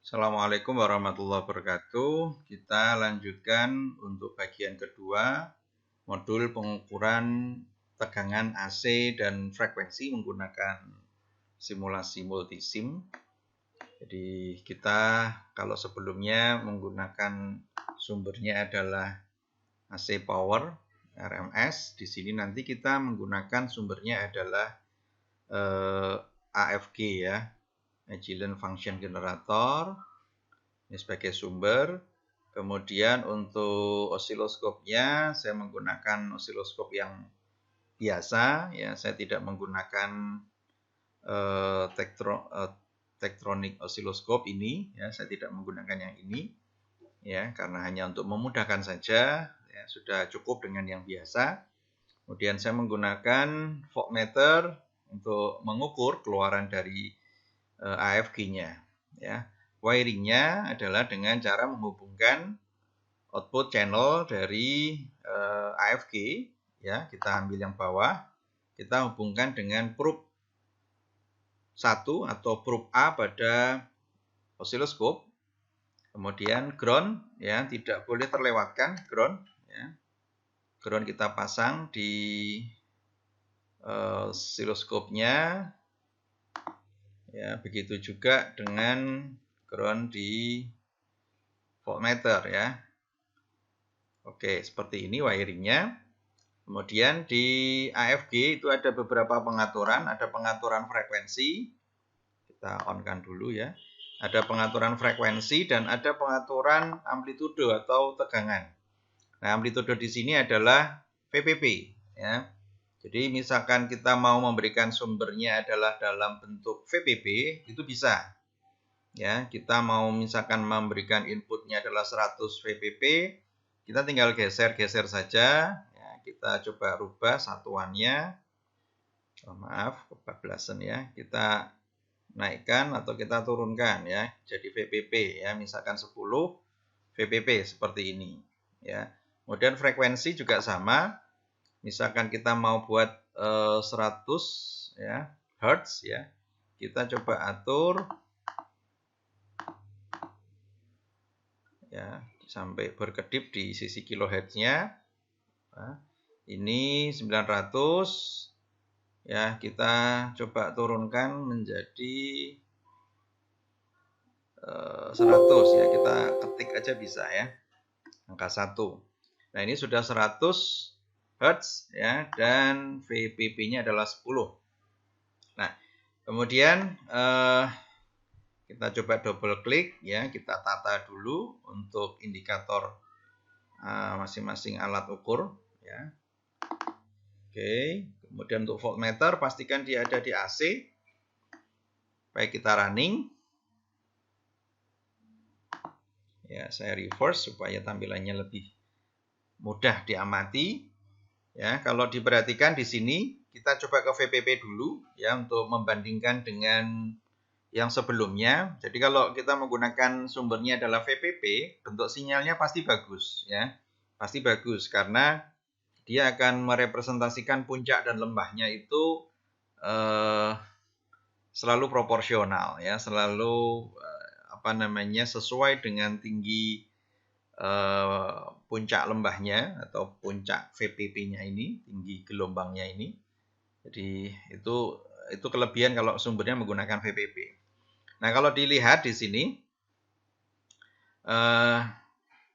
Assalamualaikum warahmatullahi wabarakatuh. Kita lanjutkan untuk bagian kedua modul pengukuran tegangan AC dan frekuensi menggunakan simulasi multisim. Jadi kita kalau sebelumnya menggunakan sumbernya adalah AC power RMS, di sini nanti kita menggunakan sumbernya adalah AFG ya, Agilent Function Generator. Ini sebagai sumber. Kemudian untuk osiloskopnya saya menggunakan osiloskop yang biasa ya, saya tidak menggunakan Tektronix osiloskop ini ya, saya tidak menggunakan yang ini ya, karena hanya untuk memudahkan saja ya, sudah cukup dengan yang biasa. Kemudian saya menggunakan voltmeter untuk mengukur keluaran dari AFG-nya ya. Wiringnya adalah dengan cara menghubungkan output channel dari AFG ya, kita ambil yang bawah, kita hubungkan dengan probe 1 atau probe A pada osiloskop. Kemudian ground ya, tidak boleh terlewatkan ground ya. Ground kita pasang di osiloskopnya ya, begitu juga dengan ground di voltmeter ya. Oke, seperti ini wiringnya. Kemudian di AFG itu ada beberapa pengaturan, ada pengaturan frekuensi. Kita on-kan dulu ya. Ada pengaturan frekuensi dan ada pengaturan amplitudo atau tegangan. Nah, amplitudo di sini adalah VPP ya. Jadi misalkan kita mau memberikan sumbernya adalah dalam bentuk VPP, itu bisa. Ya, kita mau misalkan memberikan inputnya adalah 100 VPP, kita tinggal geser-geser saja. Ya, kita coba rubah satuannya. Oh, maaf, kebablasan ya. Kita naikkan atau kita turunkan ya, jadi VPP ya, misalkan 10 VPP seperti ini ya. Kemudian frekuensi juga sama. Misalkan kita mau buat 100 ya, Hertz ya. Kita coba atur ya sampai berkedip di sisi kilohertznya. Nah, ini 900 ya, kita coba turunkan menjadi 100 ya, kita ketik aja bisa ya, angka 1. Nah, ini sudah 100 Hertz ya, dan VPP-nya adalah 10. Nah, kemudian kita coba double klik ya, kita tata dulu untuk indikator masing-masing alat ukur ya. Oke, kemudian untuk voltmeter pastikan dia ada di AC. Baik, kita running. Ya, saya reverse supaya tampilannya lebih mudah diamati. Ya, kalau diperhatikan di sini kita coba ke VPP dulu ya untuk membandingkan dengan yang sebelumnya. Jadi kalau kita menggunakan sumbernya adalah VPP, bentuk sinyalnya pasti bagus ya. Pasti bagus karena dia akan merepresentasikan puncak dan lembahnya itu selalu proporsional ya, selalu sesuai dengan tinggi puncak lembahnya atau puncak VPP-nya ini, tinggi gelombangnya ini. Jadi itu kelebihan kalau sumbernya menggunakan VPP. Nah, kalau dilihat di sini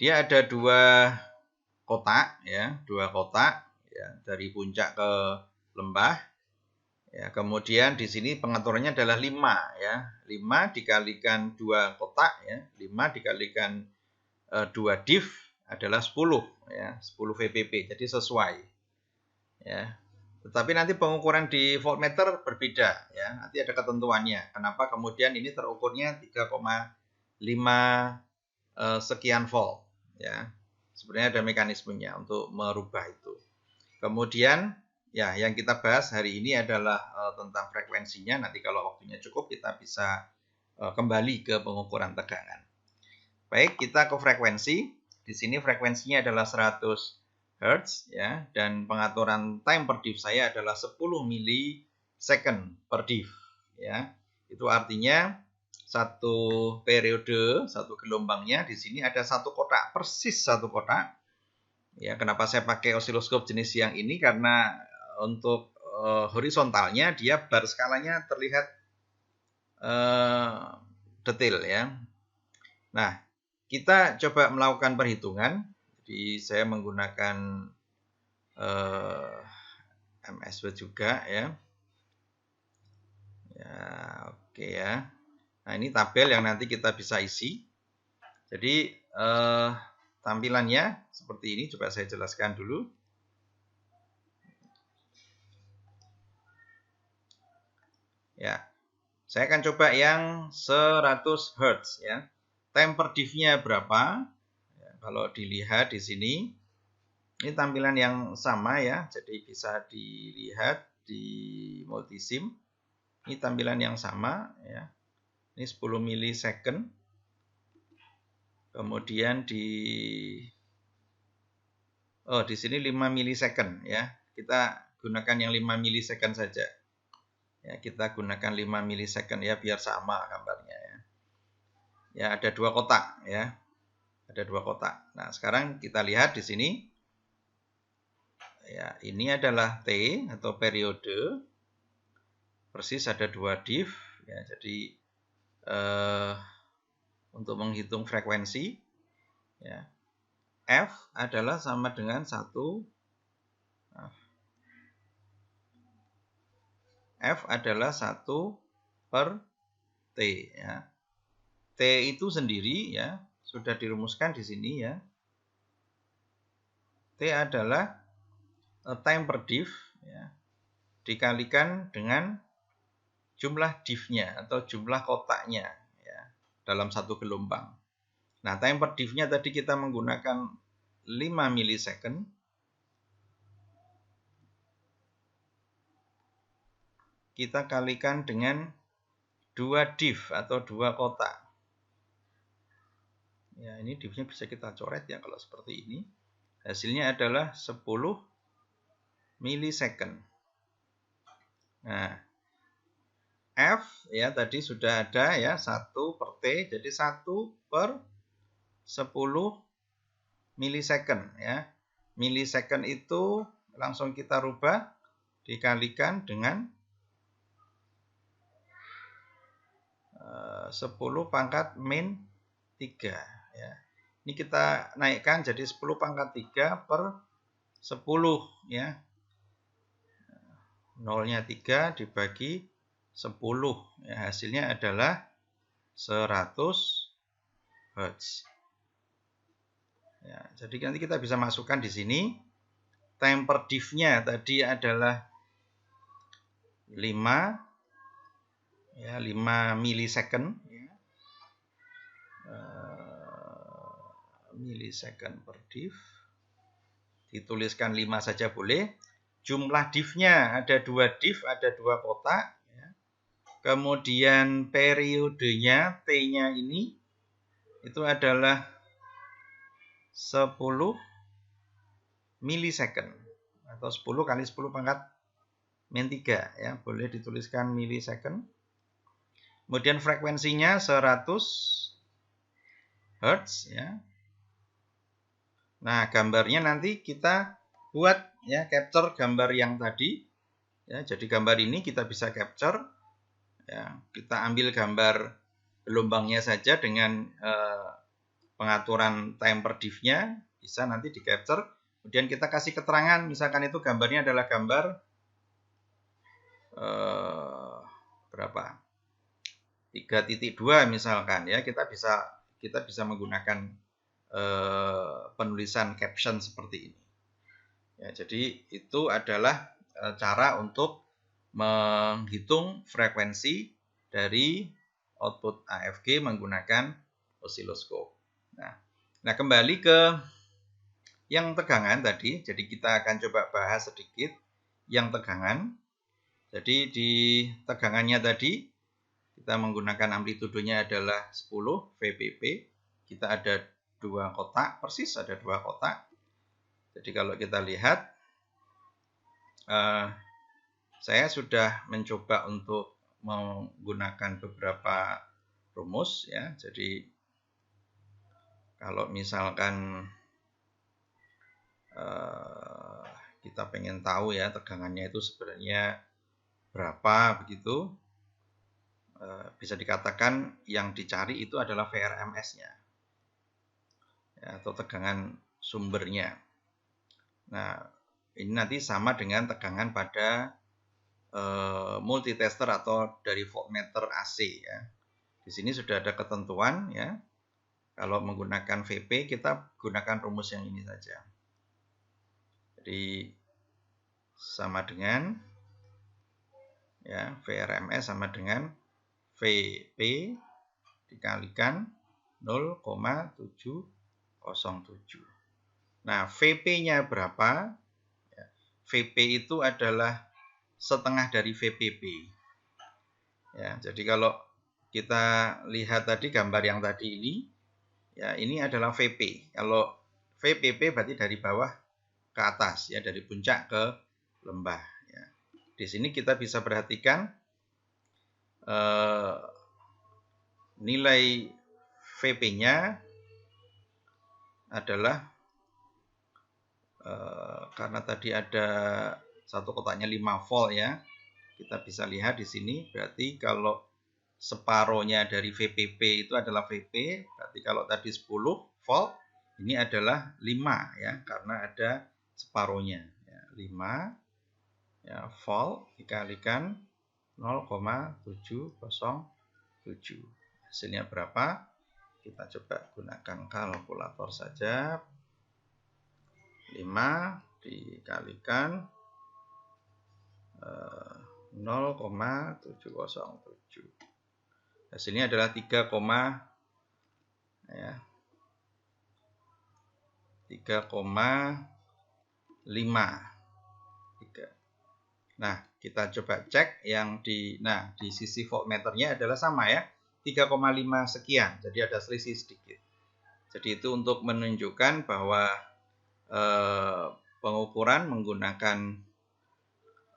dia ada dua kotak ya, dari puncak ke lembah. Ya, kemudian di sini pengaturannya adalah 5 ya. 5 dikalikan 2 kotak ya, 5 dikalikan 2 div adalah 10 ya, 10 VPP. Jadi sesuai. Ya. Tetapi nanti pengukuran di voltmeter berbeda ya. Nanti ada ketentuannya. Kenapa kemudian ini terukurnya 3,5 sekian volt ya. Sebenarnya ada mekanismenya untuk merubah itu. Kemudian ya, yang kita bahas hari ini adalah tentang frekuensinya. Nanti kalau waktunya cukup kita bisa kembali ke pengukuran tegangan. Baik, kita ke frekuensi. Di sini frekuensinya adalah 100 Hz ya, dan pengaturan time per div saya adalah 10 milisecond per div ya. Itu artinya satu periode, satu gelombangnya. Di sini ada satu kotak, persis satu kotak. Ya, kenapa saya pakai osiloskop jenis yang ini? Karena untuk horizontalnya dia bar skalanya terlihat detail ya. Nah, kita coba melakukan perhitungan. Jadi saya menggunakan MSW juga ya. Ya, oke ya. Nah, ini tabel yang nanti kita bisa isi. Jadi tampilannya seperti ini. Coba saya jelaskan dulu. Ya, saya akan coba yang 100 Hz ya. Temper diff-nya berapa? Ya, kalau dilihat di sini, ini tampilan yang sama ya. Jadi bisa dilihat di multisim. Ini tampilan yang sama ya. Ini 10 milisecond. Kemudian di sini 5 milisecond ya. Kita gunakan yang 5 milisecond saja. Ya, kita gunakan 5 milisecond ya biar sama gambarnya ya. Ya, ada dua kotak ya. Ada dua kotak. Nah, sekarang kita lihat di sini. Ya, ini adalah T atau periode. Persis ada dua diff ya. Jadi untuk menghitung frekuensi ya, F adalah sama dengan 1 F adalah 1 per T ya. T itu sendiri ya sudah dirumuskan di sini ya. T adalah time per diff ya, dikalikan dengan jumlah diff-nya atau jumlah kotaknya ya, dalam satu gelombang. Nah, time per diff-nya tadi kita menggunakan 5 milisecond. Kita kalikan dengan 2 diff atau 2 kotak. Ya, ini diff-nya bisa kita coret ya kalau seperti ini. Hasilnya adalah 10 milisecond. Nah, F ya tadi sudah ada ya 1 per T, jadi 1 per 10 milisecond ya. Milisecond itu langsung kita rubah dikalikan dengan 10 pangkat min 3 ya. Ini kita naikkan jadi 10 pangkat 3 per 10 ya. Nolnya 3 dibagi 10 ya, hasilnya adalah 100 Hz. Ya, jadi nanti kita bisa masukkan di sini time per diff-nya tadi adalah 5 ya, 5 milisecond ya. Milisecond per diff. Dituliskan 5 saja boleh. Jumlah diff-nya ada 2 diff, ada 2 kotak ya. Kemudian periodenya T-nya ini itu adalah 10 milisecond atau 10 kali 10 pangkat min 3 ya, boleh dituliskan milisecond. Kemudian frekuensinya 100 Hz ya. Nah, gambarnya nanti kita buat ya, capture gambar yang tadi ya. Jadi gambar ini kita bisa capture ya. Kita ambil gambar gelombangnya saja dengan pengaturan time per diff-nya, bisa nanti di capture. Kemudian kita kasih keterangan, misalkan itu gambarnya adalah gambar berapa? 3.2 misalkan ya, kita bisa menggunakan penulisan caption seperti ini. Ya, jadi itu adalah cara untuk menghitung frekuensi dari output AFG menggunakan osiloskop. Nah, kembali ke yang tegangan tadi. Jadi kita akan coba bahas sedikit yang tegangan. Jadi di tegangannya tadi kita menggunakan amplitudenya adalah 10 VPP. Kita ada 2 kotak, persis ada 2 kotak. Jadi kalau kita lihat, saya sudah mencoba untuk menggunakan beberapa rumus ya. Jadi kalau misalkan kita pengen tahu ya tegangannya itu sebenarnya berapa begitu, bisa dikatakan yang dicari itu adalah VRMS-nya ya, atau tegangan sumbernya. Nah, ini nanti sama dengan tegangan pada multitester atau dari voltmeter AC ya. Di sini sudah ada ketentuan ya. Kalau menggunakan VP kita gunakan rumus yang ini saja. Jadi sama dengan ya VRMS sama dengan VP dikalikan 0,707. Nah, VP-nya berapa? Ya, VP itu adalah setengah dari VPP. Ya, jadi kalau kita lihat tadi gambar yang tadi ini, ya ini adalah VP. Kalau VPP berarti dari bawah ke atas, ya dari puncak ke lembah. Ya. Di sini kita bisa perhatikan nilai VP-nya adalah karena tadi ada satu kotaknya 5 volt ya. Kita bisa lihat di sini berarti kalau separohnya dari VPP itu adalah VP, berarti kalau tadi 10 volt ini adalah 5 ya, karena ada separohnya ya, 5 ya, volt dikalikan 0,707. Hasilnya berapa? Kita coba gunakan kalkulator saja. 5 dikalikan 0,707. Hasilnya adalah 3,5. Nah, kita coba cek yang di sisi voltmeternya adalah sama ya, 3,5 sekian. Jadi ada selisih sedikit. Jadi itu untuk menunjukkan bahwa pengukuran menggunakan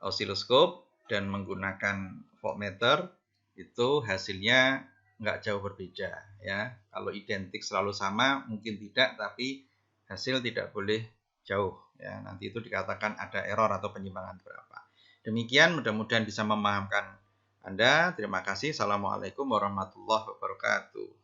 osiloskop dan menggunakan voltmeter itu hasilnya nggak jauh berbeda ya. Kalau identik selalu sama mungkin tidak, tapi hasil tidak boleh jauh ya. Nanti itu dikatakan ada error atau penyimpangan berapa. Demikian, mudah-mudahan bisa memahamkan Anda. Terima kasih. Assalamualaikum warahmatullahi wabarakatuh.